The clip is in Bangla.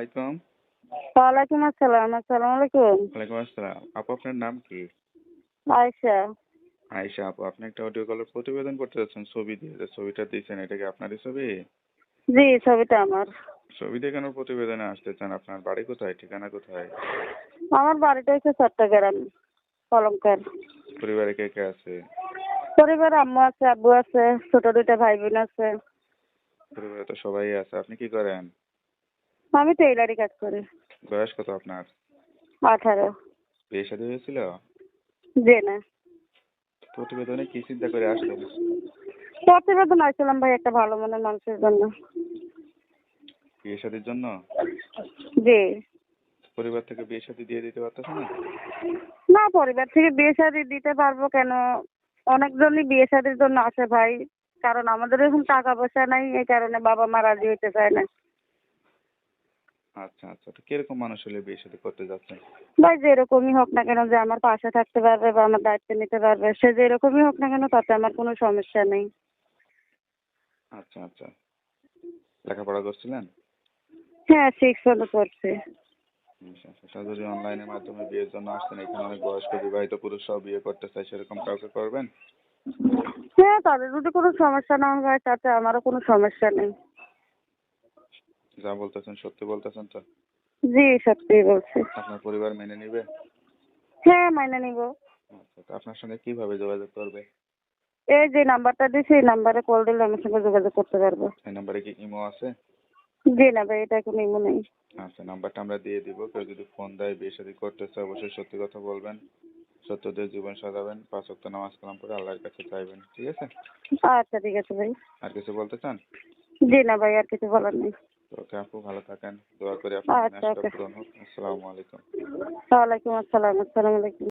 আলাইকুম। ওয়ালাইকুম আসসালাম। আসসালামু আলাইকুম। ওয়ালাইকুম আসসালাম। আপু আপনার নাম কি? আয়েশা। আয়েশা আপু, আপনি একটা অডিও কলের প্রতিবেদন করতে যাচ্ছেন ছবি দিয়ে। যে ছবিটা দিয়েছেন এটা কি আপনারই ছবি? জি, ছবিটা আমার। ছবি দিয়ে কেন প্রতিবেদনে আসতে চান? আপনার বাড়ি কোথায়? ঠিকানা কোথায়? আমার বাড়িটা হচ্ছে চট্টগ্রাম, কলমকার। পরিবারে কে কে আছে? পরিবারে আম্মু আছে, আব্বু আছে, ছোট দুইটা ভাই বোন আছে। পরিবারে তো সবাই আছে। আপনি কি করেন? আমি টেইলারি কাজ করি। বয়স কত আপনার? 18। বিয়ে শাদী হয়েছিল? জি না। প্রতিবেদনে কি চিন্তা করে আসলেন? প্রতিবেদন আসছিলাম ভাই একটা ভালো মনের মানুষের জন্য। বিয়ে শাদীর জন্য? জি। পরিবার থেকে বিয়ে শাদী দিয়ে দিতে পারতেছে না? না, পরিবার থেকে বিয়ে শাদী দিতে পারবো কেন? অনেকজনই বিয়ে শাদীর জন্য আসে ভাই। কারণ আমাদের এখন টাকা পয়সা নাই, এই কারণে বাবা মা রাজি হইতে চায় না। আচ্ছা আচ্ছা, তো কিরকম মানুষ হলে বিয়ে শাদী করতে যাচ্ছেন? ভাই যেরকমই হোক না কেন, যে আমার পাশে থাকতে পারবে বা আমার দায়িত্ব নিতে পারবে, সে যেরকমই হোক না কেন তাতে আমার কোনো সমস্যা নেই। আচ্ছা আচ্ছা, লেখাপড়া করছিলেন? হ্যাঁ, 6 পর্যন্ত করছি। আচ্ছা, সেটা যদি অনলাইনের মাধ্যমে বিয়ের জন্য আসছেন, এখানে অনেক বয়স্ক বিবাহিত পুরুষরাও বিয়ে করতে চায়, সেরকম কাউকে করবেন? হ্যাঁ, তাদের যদি কোনো সমস্যা না হয় তাতে আমারও কোনো সমস্যা নেই। যা বলতেছেন সত্যি বলতেছেন তো? জি, সত্যিই বলছি। আপনার পরিবার মেনে নিবে? হ্যাঁ, মাইনে নিব। আচ্ছা, তো আপনার সঙ্গে কিভাবে যোগাযোগ করবে? এই যে নাম্বারটা দিছি, এই নাম্বারে কল দিলে আমার সঙ্গে যোগাযোগ করতে পারবো। এই নাম্বারে কি ইমো আছে? জি না ভাই, এটা কোনো ইমো নেই। আচ্ছা, নাম্বারটা আমরা দিয়ে দিব। কেউ যদি ফোন দেয় বিয়ে শাদী করতে চায়, অবশ্যই সত্যি কথা বলবেন, সত্য দিয়ে জীবন সাজাবেন, 5 ওয়াক্ত নামাজ কালাম করে আল্লাহর কাছে চাইবেন, ঠিক আছে? আচ্ছা, ঠিক আছে ভাই। আর কিছু বলতে চান? জি না ভাই, আর কিছু বলার নেই। তো ওকে আপু, ভালো থাকেন, দোয়া করি আপনার আচ্ছা, নেশটা ওকে। পূরণ হোক। আসসালামু আলাইকুম। ওয়ালাইকুম আসসালাম। আসসালামু আলাইকুম।